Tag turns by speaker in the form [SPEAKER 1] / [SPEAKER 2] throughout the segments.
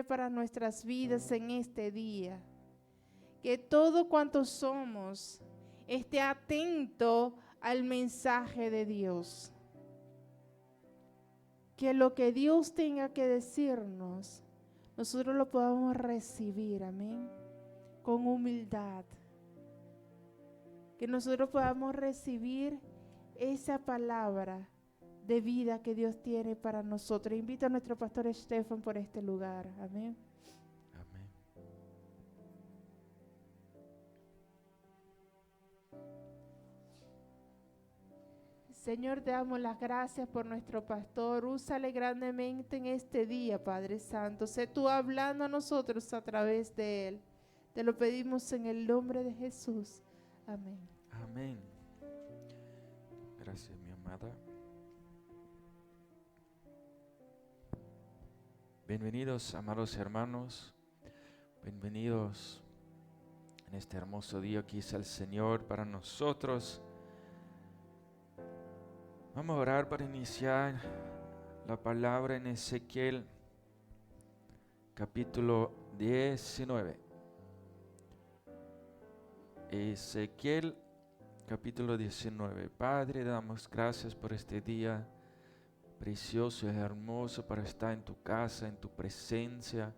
[SPEAKER 1] para nuestras vidas en este día. Que todo cuanto somos esté atento al mensaje de Dios. Que lo que Dios tenga que decirnos, nosotros lo podamos recibir, amén, con humildad. Que nosotros podamos recibir esa palabra de vida que Dios tiene para nosotros. Invito a nuestro pastor Estefan por este lugar, amén.
[SPEAKER 2] Amén.
[SPEAKER 1] Señor, te damos las gracias por nuestro pastor. Úsale grandemente en este día, Padre Santo. Sé tú hablando a nosotros a través de él. Te lo pedimos en el nombre de Jesús. Amén.
[SPEAKER 2] Amén. Gracias, mi amada. Bienvenidos, amados hermanos. Bienvenidos en este hermoso día que hizo el Señor para nosotros. Vamos a orar para iniciar la palabra en Ezequiel, capítulo 19. Ezequiel, capítulo 19. Padre, damos gracias por este día precioso y hermoso para estar en tu casa, en tu presencia.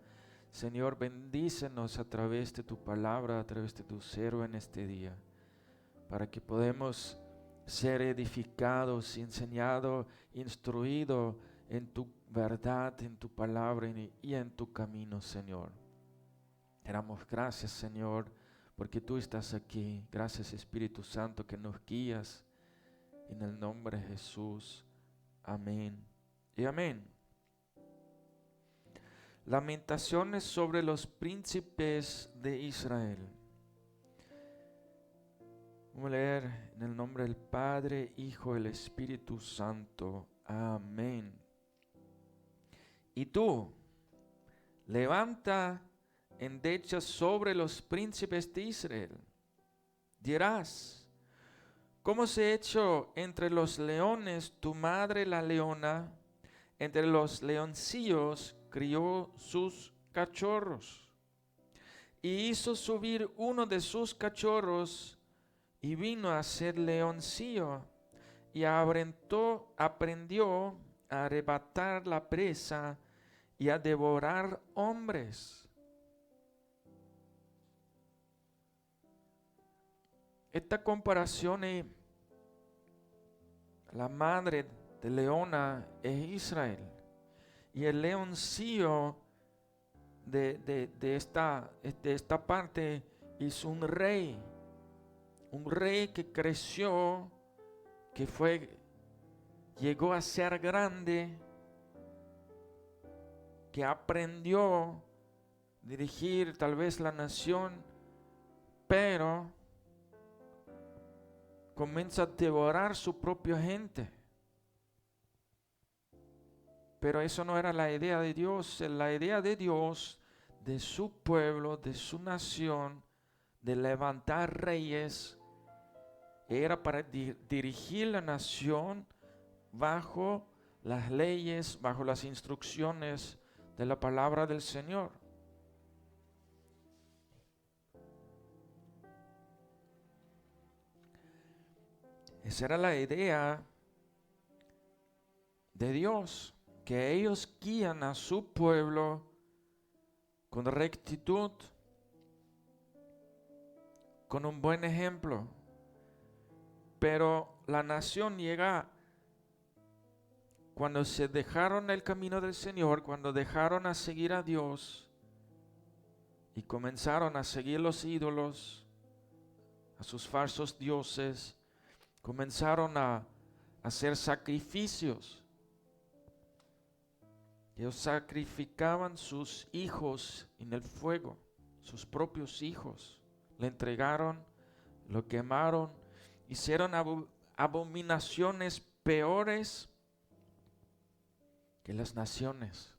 [SPEAKER 2] Señor, bendícenos a través de tu palabra, a través de tu siervo en este día, para que podamos ser edificados, enseñados, instruidos en tu verdad, en tu palabra y en tu camino, Señor. Te damos gracias, Señor, porque tú estás aquí. Gracias, Espíritu Santo, que nos guías. En el nombre de Jesús. Amén y amén. Lamentaciones sobre los príncipes de Israel. Vamos a leer en el nombre del Padre, Hijo y el Espíritu Santo. Amén. Y tú, levanta endecha sobre los príncipes de Israel. Dirás: ¿cómo se echó entre los leones tu madre la leona? Entre los leoncillos crió sus cachorros. Y hizo subir uno de sus cachorros y vino a ser leoncillo, y aprendió a arrebatar la presa y a devorar hombres. Esta comparación es la madre de leona es Israel, y el leoncillo de esta parte es un rey que creció, que llegó a ser grande, que aprendió a dirigir tal vez la nación, pero comienza a devorar su propia gente. Pero eso no era la idea de Dios. La idea de Dios, de su pueblo, de su nación, de levantar reyes, era para dirigir la nación bajo las leyes, bajo las instrucciones de la palabra del Señor. Esa era la idea de Dios, que ellos guían a su pueblo con rectitud, con un buen ejemplo. Pero la nación llega cuando se dejaron el camino del Señor, cuando dejaron a seguir a Dios y comenzaron a seguir los ídolos, a sus falsos dioses, comenzaron a hacer sacrificios. Ellos sacrificaban sus hijos en el fuego, sus propios hijos. Le entregaron, lo quemaron, hicieron abominaciones peores que las naciones.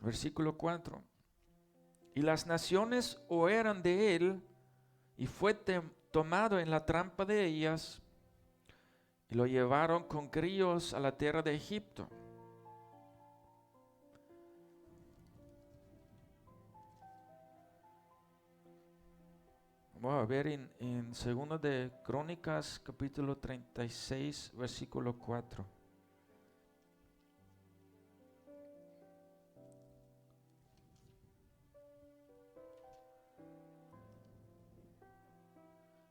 [SPEAKER 2] Versículo 4. Y las naciones oyeron de él, y fue tomado en la trampa de ellas, y lo llevaron con grillos a la tierra de Egipto. Vamos a ver en 2 de Crónicas, capítulo 36, versículo 4.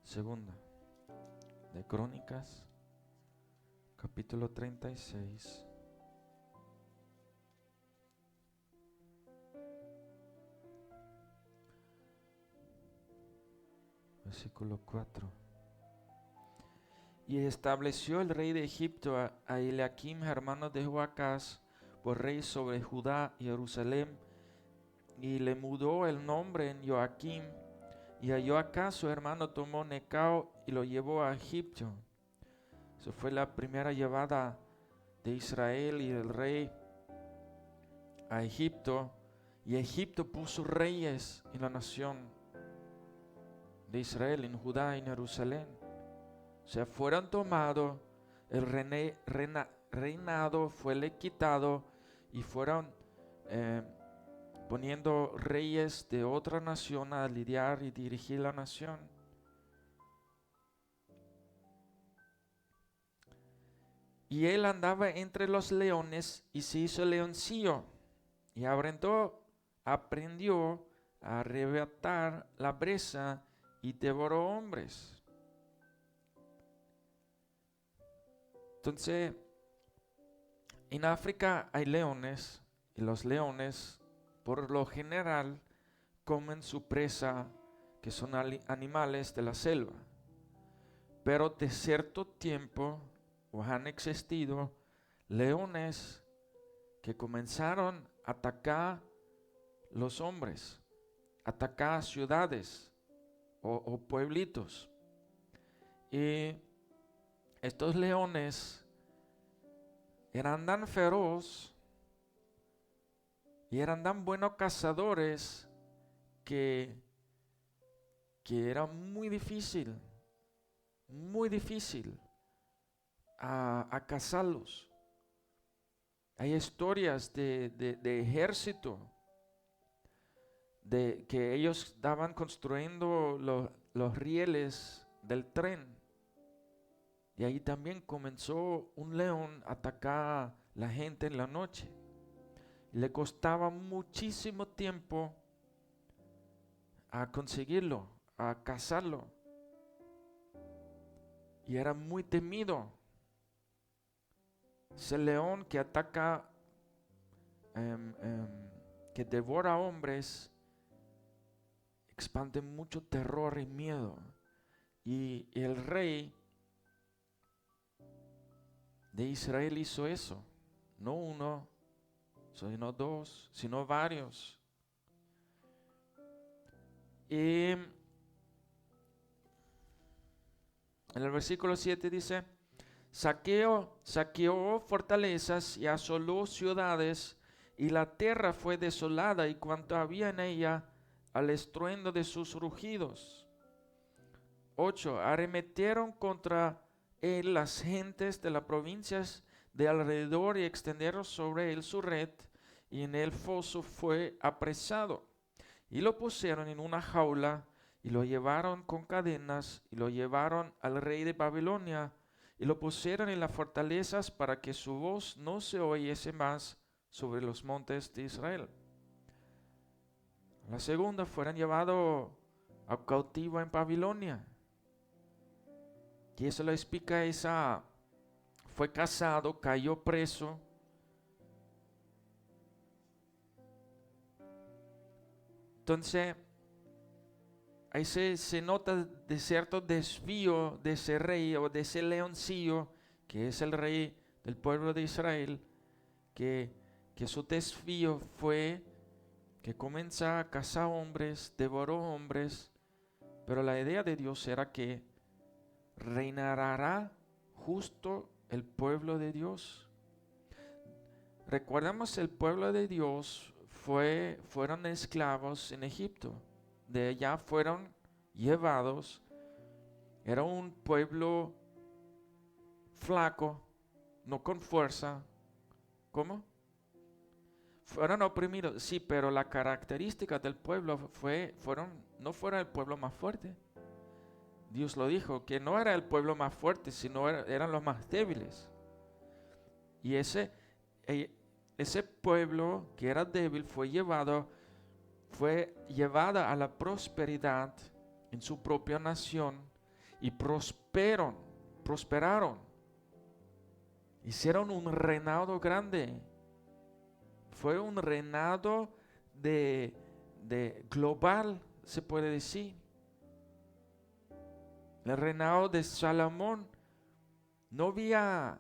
[SPEAKER 2] Segunda de Crónicas, capítulo 36. Versículo 4. Y estableció el rey de Egipto a Eliakim, hermano de Joacás, por rey sobre Judá y Jerusalén, y le mudó el nombre en Joaquim. Y a Joacás su hermano tomó Necao y lo llevó a Egipto. Eso fue la primera llevada de Israel y del rey a Egipto. Y Egipto puso reyes en la nación de Israel, en Judá y en Jerusalén. O sea, fueron tomados, el reinado fue le quitado y fueron poniendo reyes de otra nación a lidiar y dirigir la nación. Y él andaba entre los leones y se hizo leoncillo y aprendió a arrebatar la presa y devoró hombres. Entonces, en África hay leones y los leones por lo general comen su presa, que son animales de la selva. Pero de cierto tiempo han existido leones que comenzaron a atacar los hombres, atacar ciudades o pueblitos. Y estos leones eran tan feroz y eran tan buenos cazadores que era muy difícil a cazarlos. Hay historias de ejército de que ellos estaban construyendo los rieles del tren. Y ahí también comenzó un león a atacar a la gente en la noche. Le costaba muchísimo tiempo a conseguirlo, a cazarlo. Y era muy temido. Ese león que ataca, que devora hombres, expande mucho terror y miedo. Y el rey de Israel hizo eso. No uno, sino dos, sino varios. Y en el versículo 7 dice: saqueó fortalezas y asoló ciudades, y la tierra fue desolada y cuanto había en ella al estruendo de sus rugidos. 8. Arremetieron contra él las gentes de las provincias de alrededor y extendieron sobre él su red, y en el foso fue apresado. Y lo pusieron en una jaula y lo llevaron con cadenas y lo llevaron al rey de Babilonia y lo pusieron en las fortalezas para que su voz no se oyese más sobre los montes de Israel. La segunda, fueron llevados a cautivo en Babilonia. Y eso lo explica fue casado, cayó preso. Entonces, ahí se nota de cierto desvío de ese rey o de ese leoncillo, que es el rey del pueblo de Israel, que su desvío fue que comenzó a cazar hombres, devoró hombres, pero la idea de Dios era que reinará justo el pueblo de Dios. Recordemos, el pueblo de Dios fueron esclavos en Egipto. De allá fueron llevados. Era un pueblo flacos, no con fuerza. ¿Cómo? Fueron oprimidos, sí, pero la característica del pueblo no fueron el pueblo más fuerte. Dios lo dijo, que no era el pueblo más fuerte, sino eran los más débiles. Y ese pueblo que era débil fue llevada a la prosperidad en su propia nación y prosperaron. Hicieron un reinado grande. Fue un reinado de global, se puede decir. El reinado de Salomón, no había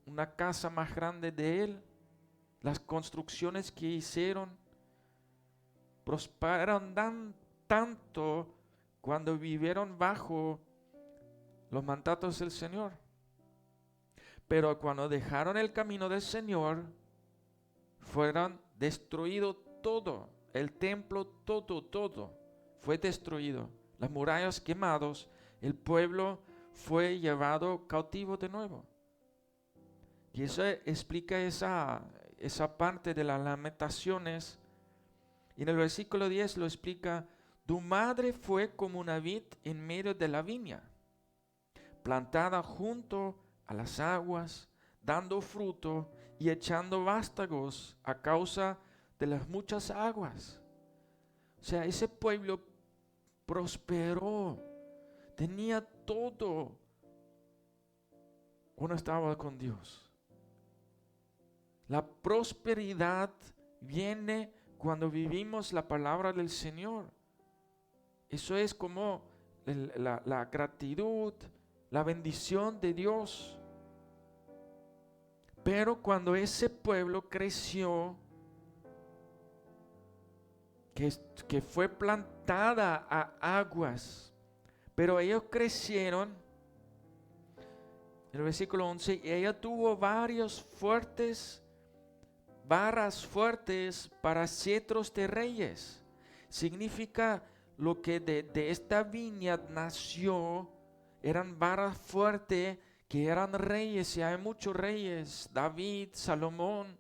[SPEAKER 2] una casa más grande de él. Las construcciones que hicieron prosperaron tanto cuando vivieron bajo los mandatos del Señor. Pero cuando dejaron el camino del Señor, fueron destruido todo. El templo, todo fue destruido. Las murallas quemadas, el pueblo fue llevado cautivo de nuevo. Y eso explica esa parte de las Lamentaciones. Y en el versículo 10 lo explica: tu madre fue como una vid en medio de la viña, plantada junto a las aguas, dando fruto y echando vástagos a causa de las muchas aguas. O sea, ese pueblo prosperó, tenía todo cuando estaba con Dios. La prosperidad viene cuando vivimos la palabra del Señor. Eso es como la gratitud, la bendición de Dios. Pero cuando ese pueblo creció, que fue plantada a aguas, pero ellos crecieron, en el versículo 11, y ella tuvo varas fuertes para cetros de reyes. Significa lo que de esta viña nació, eran varas fuertes que eran reyes, y hay muchos reyes, David, Salomón,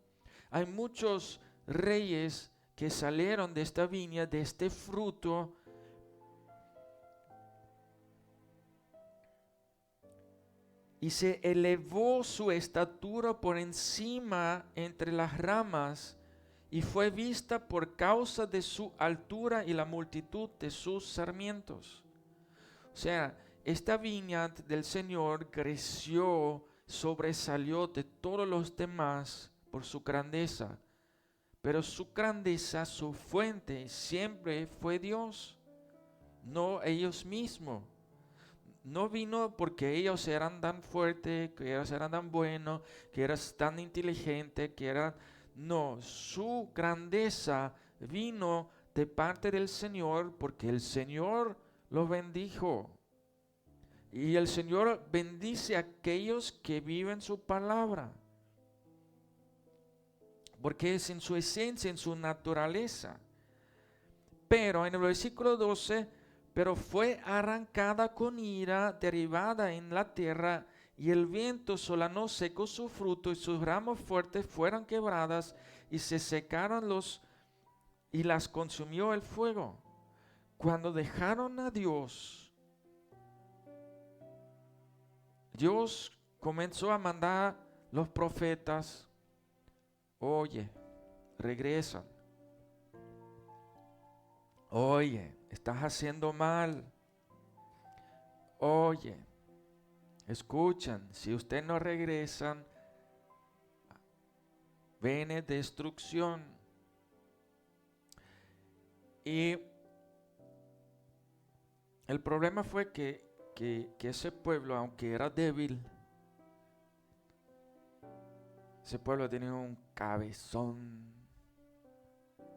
[SPEAKER 2] hay muchos reyes que salieron de esta viña, de este fruto. Y se elevó su estatura por encima entre las ramas, y fue vista por causa de su altura y la multitud de sus sarmientos. O sea, esta viña del Señor creció, sobresalió de todos los demás por su grandeza. Pero su grandeza, su fuente, siempre fue Dios, no ellos mismos. No vino porque ellos eran tan fuertes, que ellos eran tan buenos, que eran tan inteligentes, No, su grandeza vino de parte del Señor, porque el Señor los bendijo. Y el Señor bendice a aquellos que viven su palabra, porque es en su esencia, en su naturaleza. Pero en el versículo 12, pero fue arrancada con ira, derribada en la tierra, y el viento solanó secó su fruto, y sus ramos fuertes fueron quebradas, y se secaron y las consumió el fuego. Cuando dejaron a Dios, Dios comenzó a mandar los profetas: oye, regresa. Oye, estás haciendo mal. Oye, escuchan, si ustedes no regresan, viene destrucción. Y el problema fue que ese pueblo, aunque era débil, ese pueblo tenía un cabezón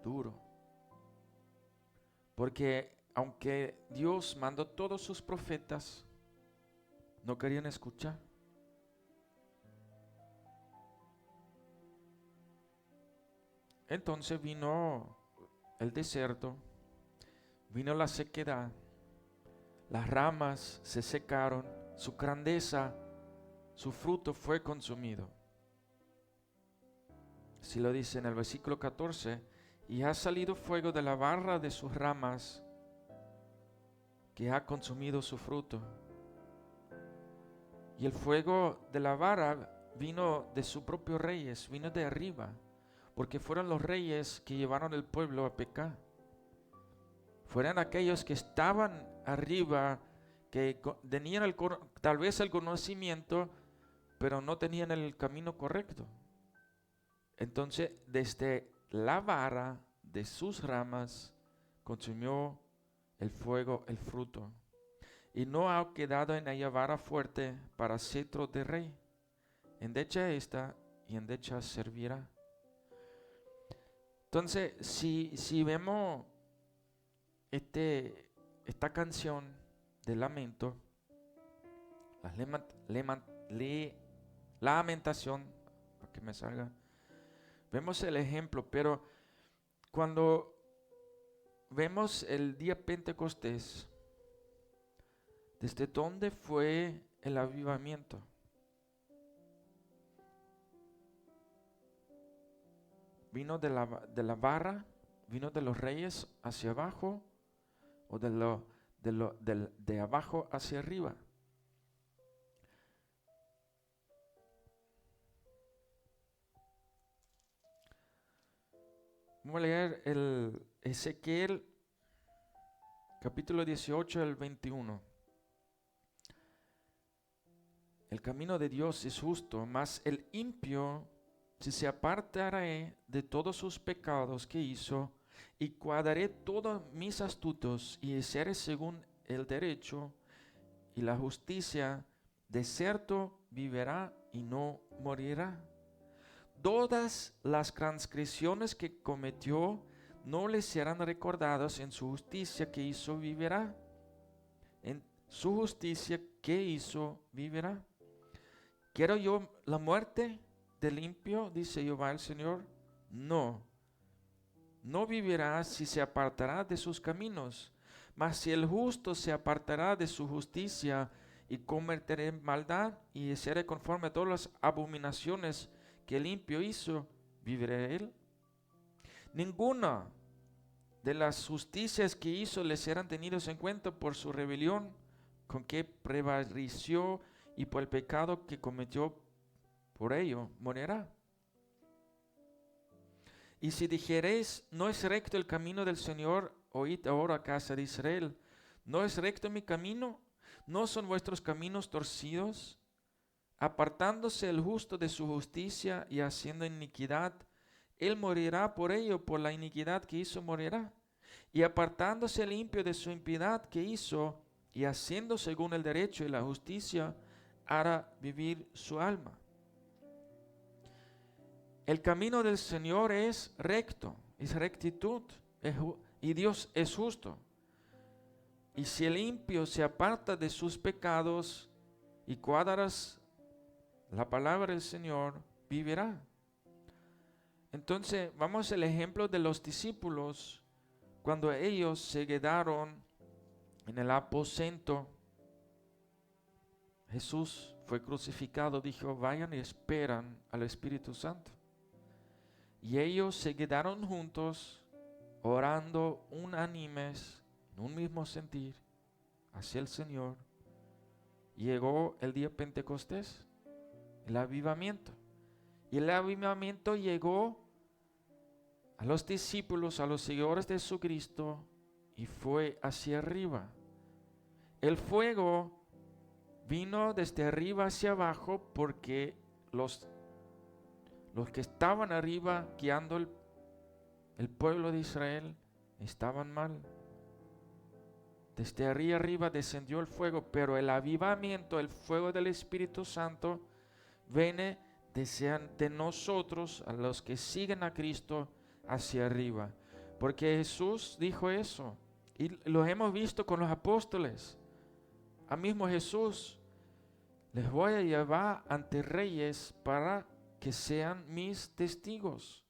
[SPEAKER 2] duro. Porque aunque Dios mandó todos sus profetas, no querían escuchar. Entonces vino el desierto, vino la sequedad, las ramas se secaron, su grandeza su fruto fue consumido. Así lo dice en el versículo 14, y ha salido fuego de la barra de sus ramas, que ha consumido su fruto. Y el fuego de la vara vino de sus propios reyes, vino de arriba, porque fueron los reyes que llevaron el pueblo a pecar. Fueron aquellos que estaban arriba, que tenían tal vez el conocimiento, pero no tenían el camino correcto. Entonces, desde la vara de sus ramas consumió el fuego el fruto. Y no ha quedado en ella vara fuerte para cetro de rey. Endecha esta y endecha servirá. Entonces, si vemos esta canción de lamento, lamentación, para que me salga, vemos el ejemplo, pero cuando vemos el día Pentecostés, ¿desde dónde fue el avivamiento? ¿Vino de la barra? ¿Vino de los reyes hacia abajo? ¿O de abajo hacia arriba? Vamos a leer el Ezequiel capítulo 18 al 21. El camino de Dios es justo, mas el impío, si se apartará de todos sus pecados que hizo, y guardaré todos mis astutos, y hiciere según el derecho y la justicia, de cierto vivirá y no morirá. Todas las transgresiones que cometió no le serán recordadas. En su justicia que hizo vivirá. En su justicia que hizo vivirá. ¿Quiero yo la muerte del impío? Dice Jehová el Señor. No vivirá si se apartará de sus caminos. Mas si el justo se apartará de su justicia y cometerá maldad y hiciere conforme a todas las abominaciones que el impío hizo, vivirá él. Ninguna de las justicias que hizo le serán tenidos en cuenta por su rebelión con que prevaleció y por el pecado que cometió, por ello morirá. Y si dijereis, no es recto el camino del Señor, oíd ahora, casa de Israel, ¿no es recto mi camino? ¿No son vuestros caminos torcidos? Apartándose el justo de su justicia y haciendo iniquidad, él morirá por ello, por la iniquidad que hizo morirá. Y apartándose el impío de su impiedad que hizo, y haciendo según el derecho y la justicia, hará vivir su alma. El camino del Señor es recto, es rectitud, y Dios es justo. Y si el impío se aparta de sus pecados y guardarás la palabra del Señor, vivirá. Entonces, vamos al ejemplo de los discípulos, cuando ellos se quedaron en el aposento. Jesús fue crucificado, dijo, vayan y esperan al Espíritu Santo. Y ellos se quedaron juntos, orando unánimes, en un mismo sentir, hacia el Señor. Llegó el día Pentecostés, el avivamiento. Y el avivamiento llegó a los discípulos, a los seguidores de Jesucristo, y fue hacia arriba. El fuego vino desde arriba hacia abajo porque los que estaban arriba guiando el pueblo de Israel estaban mal. Desde arriba descendió el fuego, pero el avivamiento, el fuego del Espíritu Santo, viene de nosotros, a los que siguen a Cristo, hacia arriba. Porque Jesús dijo eso, y lo hemos visto con los apóstoles. A mismo Jesús, les voy a llevar ante reyes para que sean mis testigos.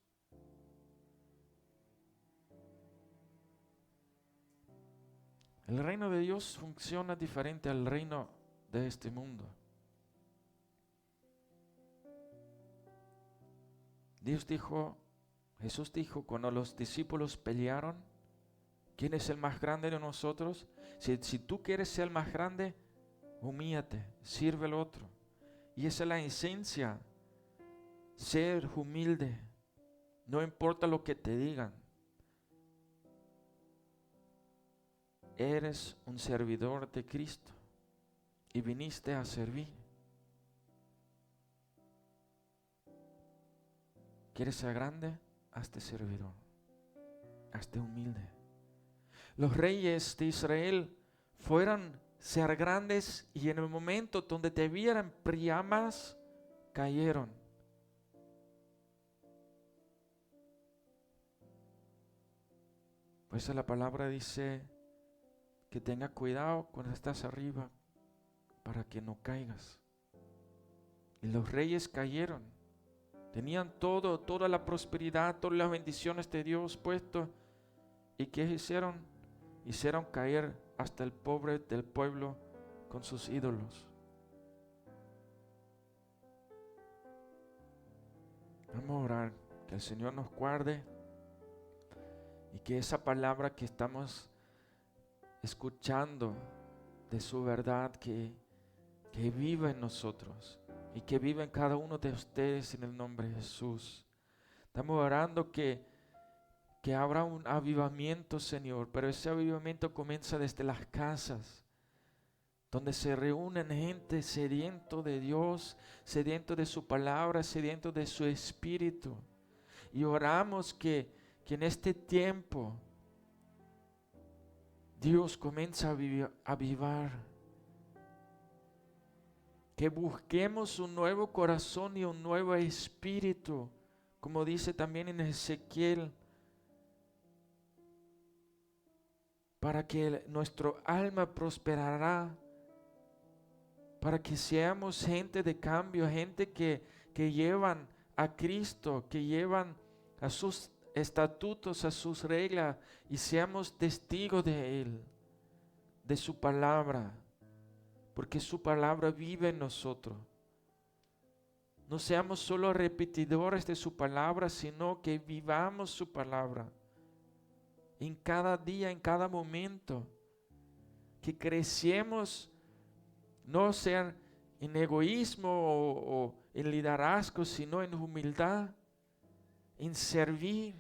[SPEAKER 2] El reino de Dios funciona diferente al reino de este mundo. Jesús dijo, cuando los discípulos pelearon, ¿quién es el más grande de nosotros? Si tú quieres ser el más grande, humíllate, sirve al otro. Y esa es la esencia, ser humilde, no importa lo que te digan. Eres un servidor de Cristo y viniste a servir. ¿Quieres ser grande? Hazte servidor, hazte humilde. Los reyes de Israel fueron ser grandes y en el momento donde debieran brillar más, cayeron. Pues la palabra dice que tenga cuidado cuando estás arriba para que no caigas. Y los reyes cayeron. Tenían toda la prosperidad, todas las bendiciones de Dios puesto. ¿Y qué hicieron? Hicieron caer hasta el pobre del pueblo con sus ídolos. Vamos a orar, que el Señor nos guarde y que esa palabra que estamos escuchando de su verdad que viva en nosotros y que viva en cada uno de ustedes en el nombre de Jesús. Estamos orando que habrá un avivamiento, Señor, pero ese avivamiento comienza desde las casas, donde se reúnen gente sediento de Dios, sediento de su palabra, sediento de su espíritu. Y oramos que en este tiempo Dios comienza a avivar, que busquemos un nuevo corazón y un nuevo espíritu, como dice también en Ezequiel, para que nuestro alma prosperará, para que seamos gente de cambio, gente que llevan a Cristo, que llevan a sus estatutos, a sus reglas, y seamos testigos de Él, de su palabra, porque su palabra vive en nosotros. No seamos solo repetidores de su palabra, sino que vivamos su palabra en cada día, en cada momento, que crecemos, no ser en egoísmo o en liderazgo, sino en humildad, en servir.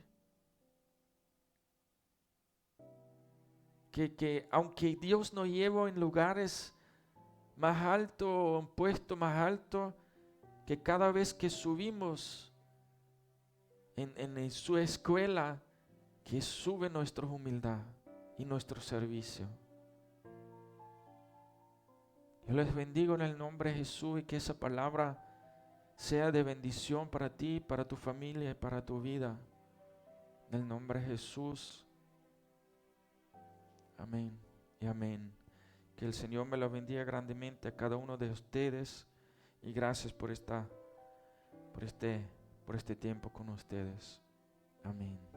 [SPEAKER 2] Que aunque Dios nos lleva en lugares más altos o en puestos más altos, que cada vez que subimos en su escuela, que sube nuestra humildad y nuestro servicio. Yo les bendigo en el nombre de Jesús y que esa palabra sea de bendición para ti, para tu familia y para tu vida. En el nombre de Jesús. Amén y amén. Que el Señor me lo bendiga grandemente a cada uno de ustedes y gracias por este tiempo con ustedes. Amén.